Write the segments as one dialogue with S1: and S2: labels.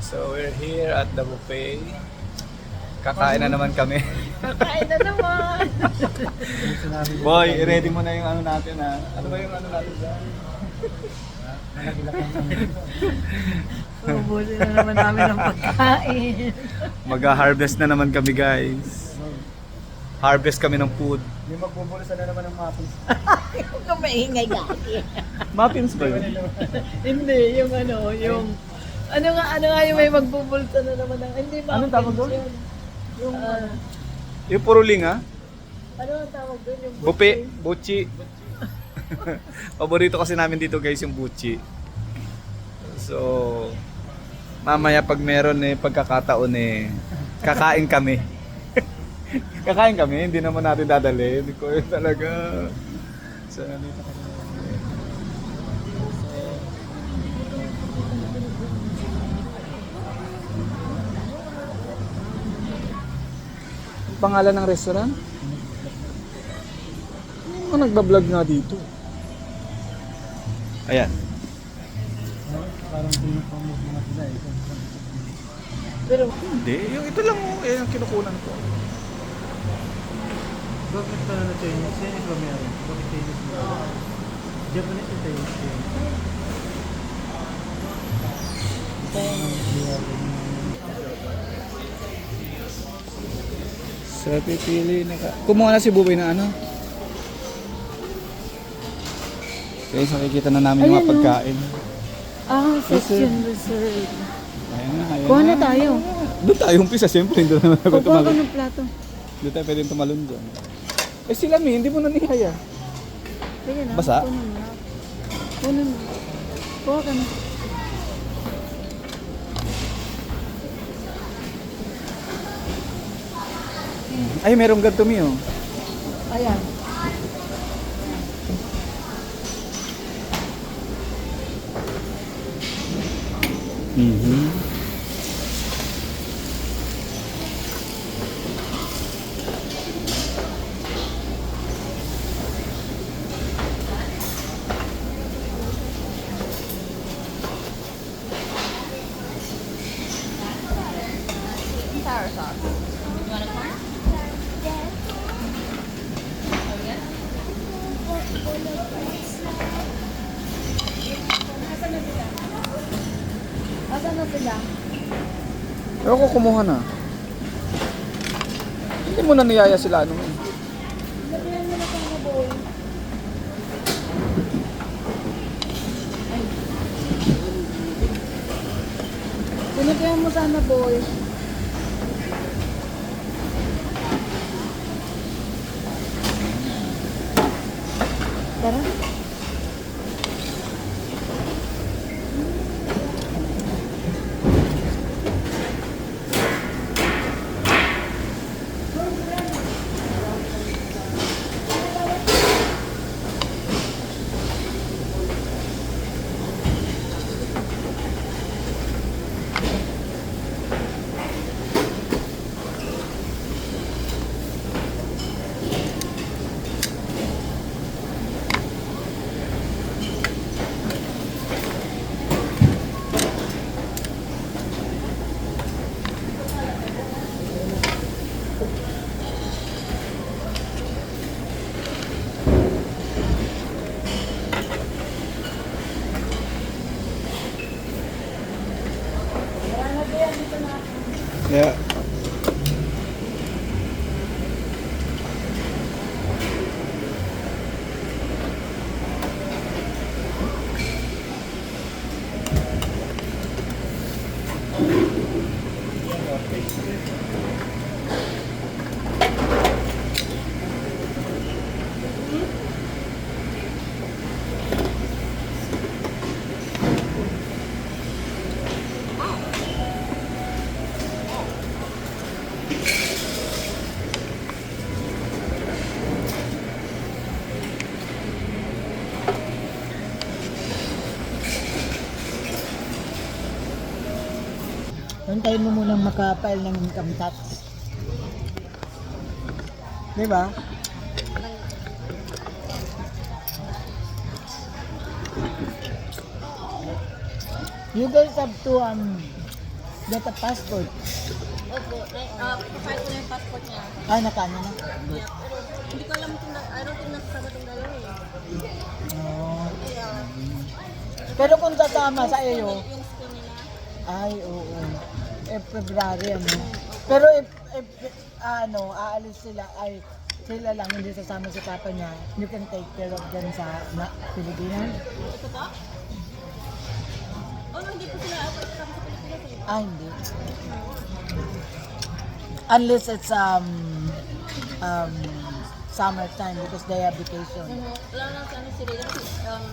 S1: So we're here at the buffet. Kakain na naman kami.
S2: Kakain na naman.
S1: Boy, ready mo na yung ano natin ha. Ano ba yung ano natin dyan?
S2: Ubusin na naman namin ng pagkain.
S1: Mag-harvest na naman kami guys. Harvest kami ng food.
S3: Yung magbubulisan na naman ng muffins.
S2: Huwag kang maingay gati.
S1: Muffins ba yun?
S2: Hindi, yung ano, yung... ano nga yung may magbubulsa na naman ng... Hindi ba?
S3: Anong tawag doon?
S2: Yung...
S1: Yung puruling ha?
S2: ano ang tawag doon? Yung
S1: Bupe, buchi. Paborito kasi namin dito guys yung buchi. So, mamaya pag meron pagkakataon kakain kami. Kakain kami, hindi naman natin dadali. Hindi ko yun talaga. So, nandito kami. Pangalan ng restaurant? Ano nagbablog nga dito? Ayan.
S3: Parang pinapamove mga sila eh.
S2: Pero,
S1: Hindi, yung ito lang yan ang kinukunan ko.
S3: Bakit pa na Chinese? Chinese ba meron? Bakit Chinese ba? Japanese o Chinese?
S1: Sa pipili na ka. Kumuha na si Buboy na ano? Guys, nakikita na namin yung mga
S2: Ayan,
S1: pagkain.
S2: section reserve.
S1: Ayan na, ayan
S2: Kuha na tayo.
S1: Doon tayo umpisa, siyempre. Doon naman ako
S2: Kukuha ka
S1: tumalon.
S2: ng plato.
S1: Doon tayo pwedeng tumalon doon. Eh sila hindi mo na nihaya.
S2: Sige na.
S1: Basa?
S2: Kunin mo na. Kunin mo. Kuha ka na.
S1: Ay, merong ganito oh.
S2: Ayan.
S1: Mhm.
S4: Sour sauce. You want a corn?
S2: Asan na sila?
S1: Pero ako kumuha na. Hindi mo na niyaya sila ano.
S2: Lagyan mo na sana boy. Sinagyan mo sana boy. Tara.
S1: Yeah.
S2: Hintayin mo munang maka-file ng income tax. Di ba? You guys have to get a passport.
S4: Opo, papayag ko na yung passport niya.
S2: Ay, nakano na.
S4: Yeah, pero hindi ko alam kung I don't think nasasama itong dalawa eh.
S2: Oh.
S4: Kaya,
S2: Pero kung tatama sa iyo,
S4: yung school nila,
S2: ay, oo. February, ano. Pero if aalis sila, ay, sila lang, hindi sasama si papa niya, you can take care of them sa Pilipinas.
S4: ito ba? Oh, no, hindi po sila kasama sa Pilipinas eh.
S2: Ah, hindi. Unless it's summertime because they have vacation.
S4: Wala na si ano si Regan,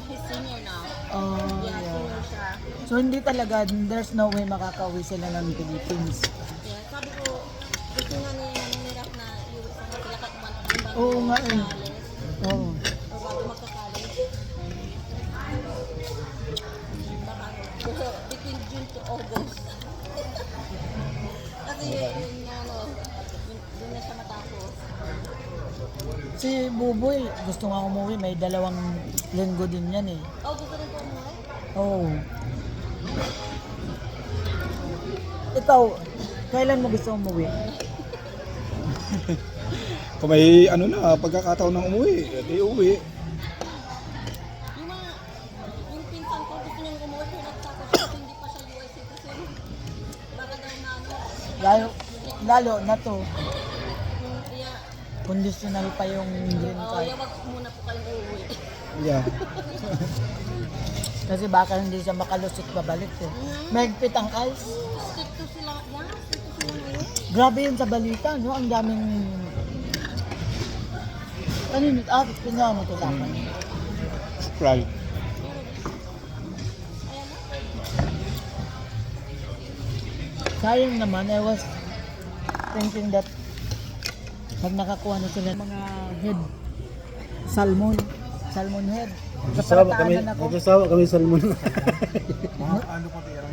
S4: he's senior now.
S2: Oh,
S4: Yeah,
S2: yeah.
S4: senior siya.
S2: So hindi talaga, there's no way makakauwi sila ng Philippines.
S4: Yeah, sabi ko, gusto nga ni Raf na iuwi sa sila kahit bago
S2: Oo nga eh.
S4: mag-college.
S2: Oo.
S4: O bago magka-college. Baka, between June to August. Kasi yun nga ano, doon na siya matapos.
S2: Si Buboy, gusto nga umuwi, may 2 linggo din yan eh.
S4: Oh, gusto rin po umuwi?
S2: Oo. Ikaw, kailan mo gusto umuwi?
S1: Kung may ano na, pagkakataon ng umuwi, di uwi.
S4: Yung mga, yung pinsan ko gusto niyang umuwi pero nagtakot siya kasi hindi pa siya US citizen. Baka daw na ano,
S2: Lalo na to,
S4: kaya,
S2: conditional pa yung green card.
S4: wag muna po kayong uuwi.
S1: Yeah.
S2: Kasi baka hindi siya makalusot babalik eh. Mahigpit ang ice.
S4: Stick to sila, stick to sila ngayon.
S2: Grabe yun sa balita, no? Ang daming... Ano yun? Pinawa mo to sa akin.
S1: Right.
S2: Sayang naman, I was thinking that pag nakakuha na sila ng mga head, salmon head. Kapataanan ako.
S3: Nagsasawa kami sa salmon.
S5: Ano ko tira?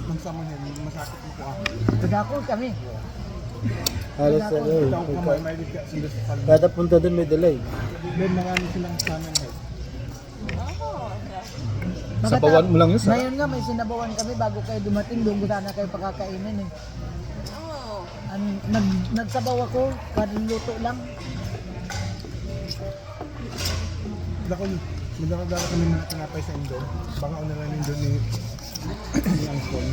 S5: Magsama niya, masakit mo ko ako.
S2: Tudako kami.
S3: Halos sa
S5: Ikaw kung may ka sila sa salmo.
S3: kada punta doon may delay.
S5: May marami silang salmon head.
S1: Sabawan mo lang yun, sa-
S2: Ngayon nga may sinabawan kami bago kayo dumating. Doon ko sana kayo pakakainin eh.
S4: Oo.
S2: Nagsabaw ako, luto lang.
S5: Dako yun. Magdakadala kami ng tinapay sa Indo. Baka na lang Indo ni Angkol.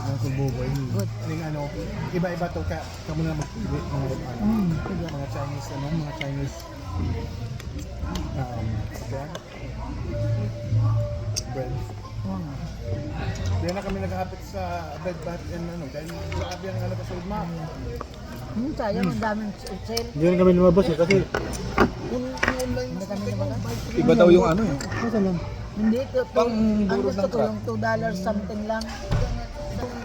S5: Angkol Buboy.
S2: Good.
S5: Yung ano, iba-iba to. Kaya kamo na magpili. Mga Chinese, mga Chinese bread. Diyan na kami nagkakapit sa Bed Bath and dahil grabe ang ano sa Udma.
S2: Sayang, ang daming sale.
S3: Hindi rin kami lumabas eh kasi
S5: Yung online
S2: Hindi kami naman.
S1: Iba daw yung ano eh.
S2: Hindi,
S1: Pang
S2: ang
S1: burot
S2: gusto
S1: ng
S2: ko
S1: truck.
S2: yung $2 something lang.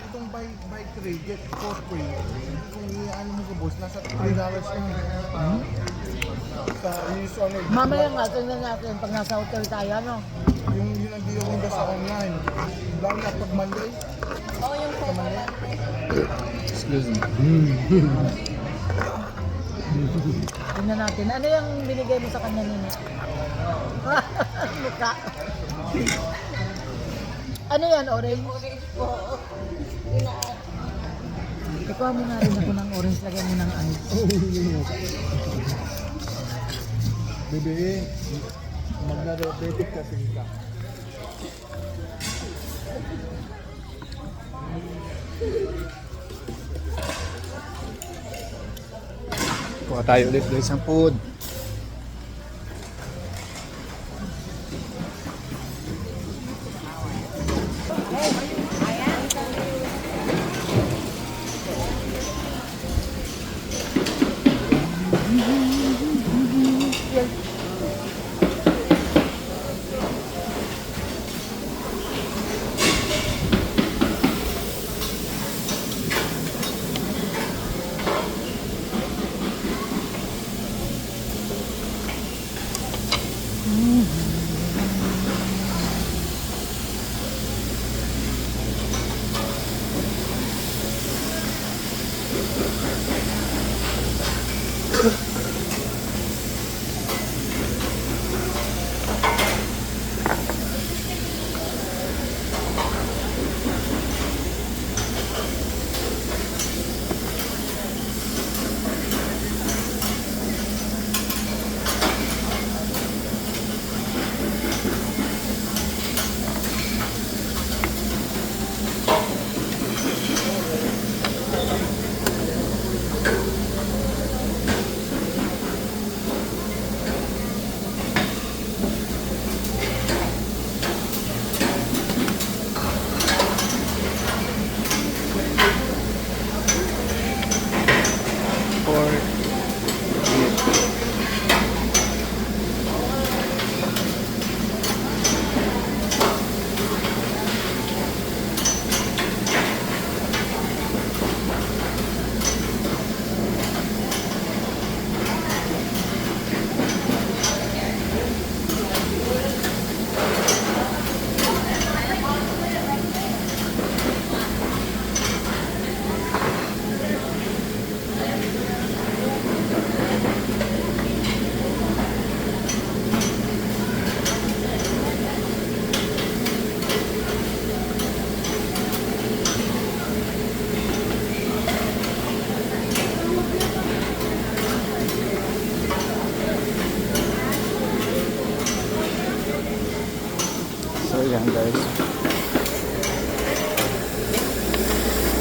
S5: itong buy 3 get 4 free. Kung ano mo ko boss, nasa $3 lang. Sa use ano,
S2: Mamaya nga, tingnan natin pag nasa hotel tayo, no?
S5: yung hindi yung sa online. Lalo na pag Monday.
S4: Oo, yung photo.
S1: Excuse me.
S2: Tingnan natin. Ano yung binigay mo sa kanya nini? Mukha. Ano yan, orange?
S4: Oo.
S2: Ikaw mo na rin ako ng orange, lagay mo ng ice.
S5: Bebe, magna-diabetic ka sige ka.
S1: Kuha tayo ulit guys ng food.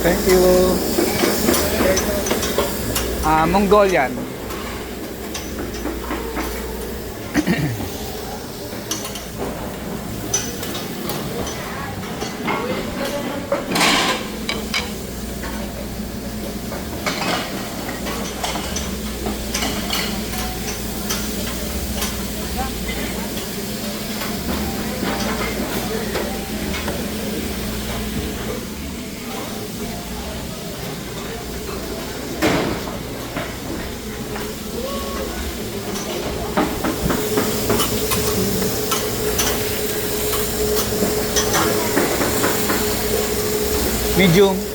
S1: Thank you. Mongolian. Medium.